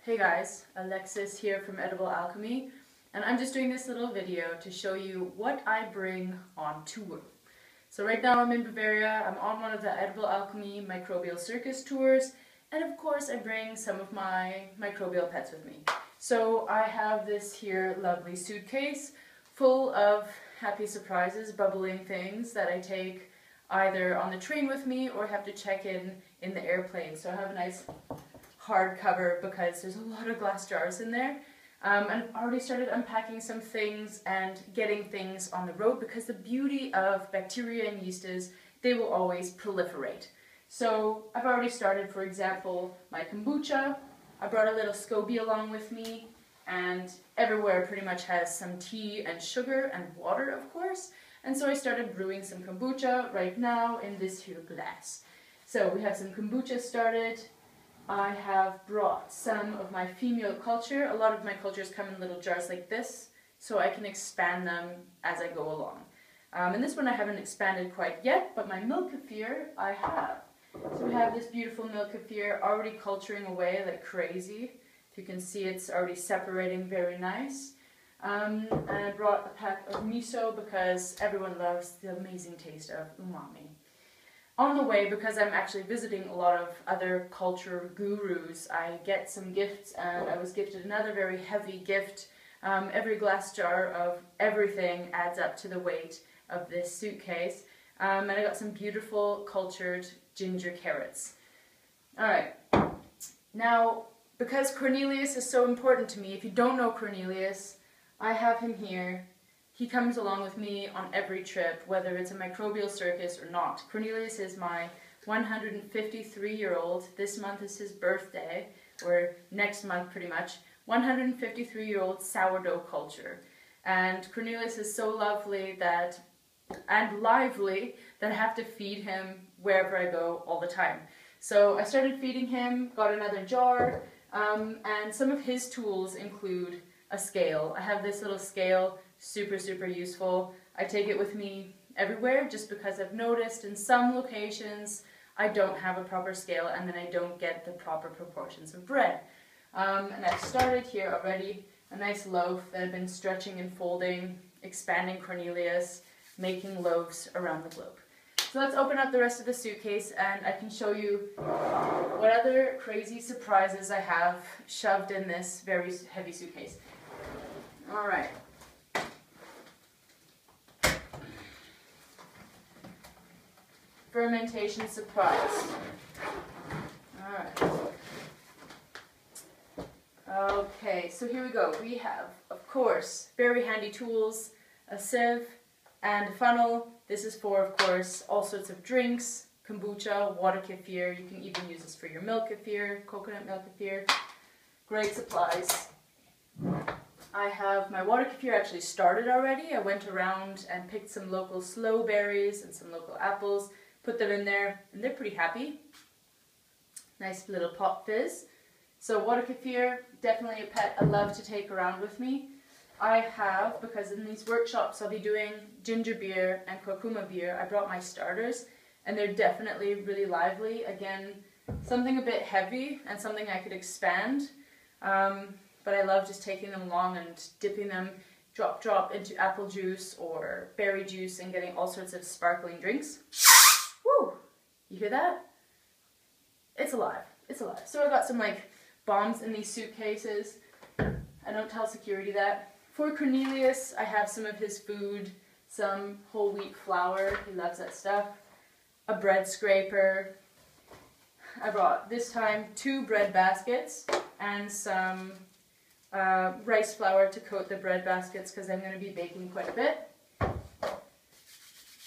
Hey guys, Alexis here from Edible Alchemy, and I'm just doing this little video to show you what I bring on tour. So right now I'm in Bavaria, I'm on one of the Edible Alchemy Microbial Circus Tours, and of course I bring some of my microbial pets with me. So I have this here lovely suitcase full of happy surprises, bubbling things that I take either on the train with me or have to check in the airplane. So I have a nice hard cover because there's a lot of glass jars in there. And I've already started unpacking some things and getting things on the road because the beauty of bacteria and yeast is they will always proliferate. So I've already started, for example, my kombucha. I brought a little SCOBY along with me, and everywhere pretty much has some tea and sugar and water, of course. And so I started brewing some kombucha right now in this here glass. So we have some kombucha started. I have brought some of my female culture. A lot of my cultures come in little jars like this, so I can expand them as I go along. And this one I haven't expanded quite yet, but my milk kefir I have. So we have this beautiful milk kefir already culturing away like crazy. If you can see, it's already separating very nice. And I brought a pack of miso because everyone loves the amazing taste of umami. On the way, because I'm actually visiting a lot of other culture gurus, I get some gifts, and I was gifted another very heavy gift. Every glass jar of everything adds up to the weight of this suitcase. And I got some beautiful cultured ginger carrots. Alright, now because Cornelius is so important to me, if you don't know Cornelius, I have him here. He comes along with me on every trip, whether it's a microbial circus or not. Cornelius is my 153-year-old, this month is his birthday, or next month pretty much, 153-year-old sourdough culture. And Cornelius is so lovely and lively that I have to feed him wherever I go all the time. So I started feeding him, got another jar, and some of his tools include a scale. I have this little scale, super useful. I take it with me everywhere just because I've noticed in some locations I don't have a proper scale and then I don't get the proper proportions of bread. And I've started here already, a nice loaf that I've been stretching and folding, expanding Cornelius, making loaves around the globe. So let's open up the rest of the suitcase and I can show you what other crazy surprises I have shoved in this very heavy suitcase. Alright. Fermentation surprise. Alright. Okay, so here we go. We have, of course, very handy tools, a sieve and a funnel. This is for, of course, all sorts of drinks, kombucha, water kefir. You can even use this for your milk kefir, coconut milk kefir. Great supplies. I have my water kefir actually started already. I went around and picked some local sloe berries and some local apples, put them in there, and they're pretty happy. Nice little pop fizz. So water kefir, definitely a pet I love to take around with me. I have, because in these workshops I'll be doing ginger beer and kurkuma beer, I brought my starters, and they're definitely really lively. Again, something a bit heavy and something I could expand. But I love just taking them along and dipping them drop into apple juice or berry juice and getting all sorts of sparkling drinks. Woo! You hear that? It's alive. It's alive. So I got some like bombs in these suitcases. I don't tell security that. For Cornelius, I have some of his food, some whole wheat flour. He loves that stuff. A bread scraper. I brought this time 2 bread baskets and some rice flour to coat the bread baskets because I'm going to be baking quite a bit.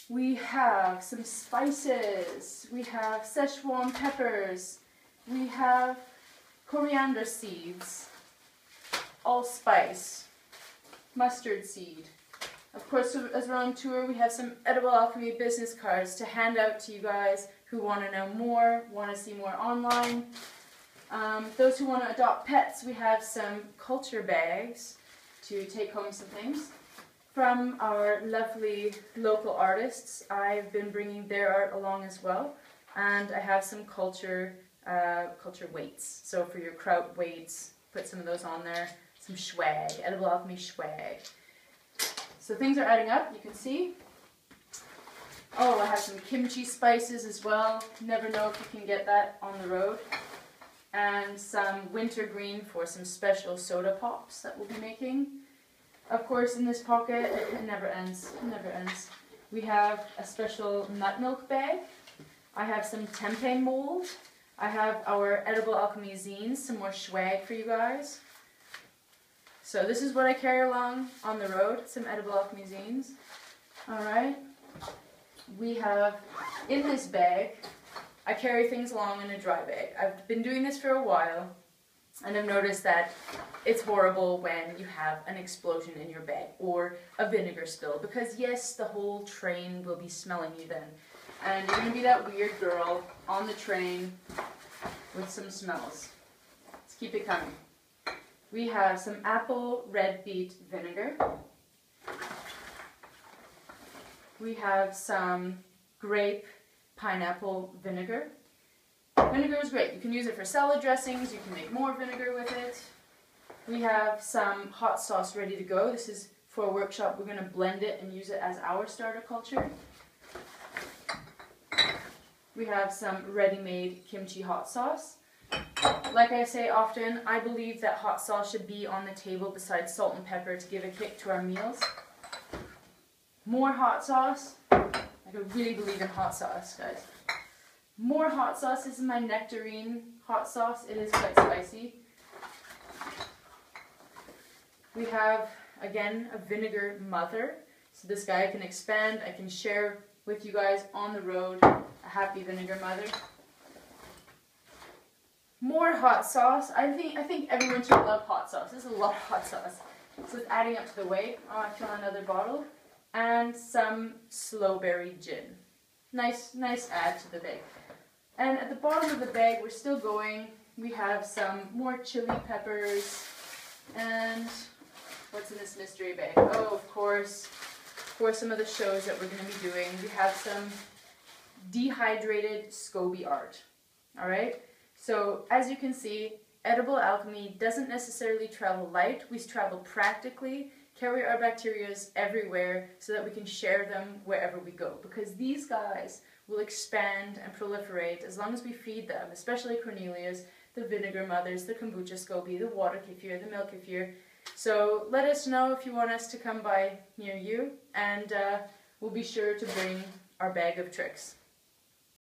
We have some spices. We have Szechuan peppers. We have coriander seeds, allspice, mustard seed. Of course, as we're on tour, we have some Edible Alchemy business cards to hand out to you guys who want to know more, want to see more online. Those who want to adopt pets, we have some culture bags to take home some things. From our lovely local artists, I've been bringing their art along as well, and I have some culture weights. So for your kraut weights, put some of those on there. Some swag, Edible Alchemy swag. So things are adding up, you can see. Oh, I have some kimchi spices as well. Never know if you can get that on the road. And some wintergreen for some special soda pops that we'll be making. Of course, in this pocket, it never ends, it never ends. We have a special nut milk bag. I have some tempeh mold. I have our Edible Alchemy zines, some more swag for you guys. So this is what I carry along on the road, some Edible Alchemy zines. Alright. We have, in this bag, I carry things along in a dry bag. I've been doing this for a while, and I've noticed that it's horrible when you have an explosion in your bag or a vinegar spill, because yes, the whole train will be smelling you then. And you're going to be that weird girl on the train with some smells. Let's keep it coming. We have some apple red beet vinegar. We have some grape pineapple vinegar. Vinegar is great. You can use it for salad dressings. You can make more vinegar with it. We have some hot sauce ready to go. This is for a workshop. We're going to blend it and use it as our starter culture. We have some ready-made kimchi hot sauce. Like I say often, I believe that hot sauce should be on the table beside salt and pepper to give a kick to our meals. More hot sauce. I really believe in hot sauce, guys. More hot sauce. This is my nectarine hot sauce. It is quite spicy. We have, again, a vinegar mother. So this guy I can expand. I can share with you guys on the road. A happy vinegar mother. More hot sauce. I think everyone should love hot sauce. There's a lot of hot sauce. So it's adding up to the weight. Oh, I feel another bottle. And some slowberry gin. Nice add to the bag. And at the bottom of the bag, we're still going. We have some more chili peppers. And what's in this mystery bag? Oh, of course, for some of the shows that we're going to be doing, we have some dehydrated SCOBY art. Alright? So, as you can see, Edible Alchemy doesn't necessarily travel light. We travel practically, carry our bacterias everywhere so that we can share them wherever we go. Because these guys will expand and proliferate as long as we feed them, especially Cornelias, the vinegar mothers, the kombucha SCOBY, the water kefir, the milk kefir. So let us know if you want us to come by near you, and we'll be sure to bring our bag of tricks.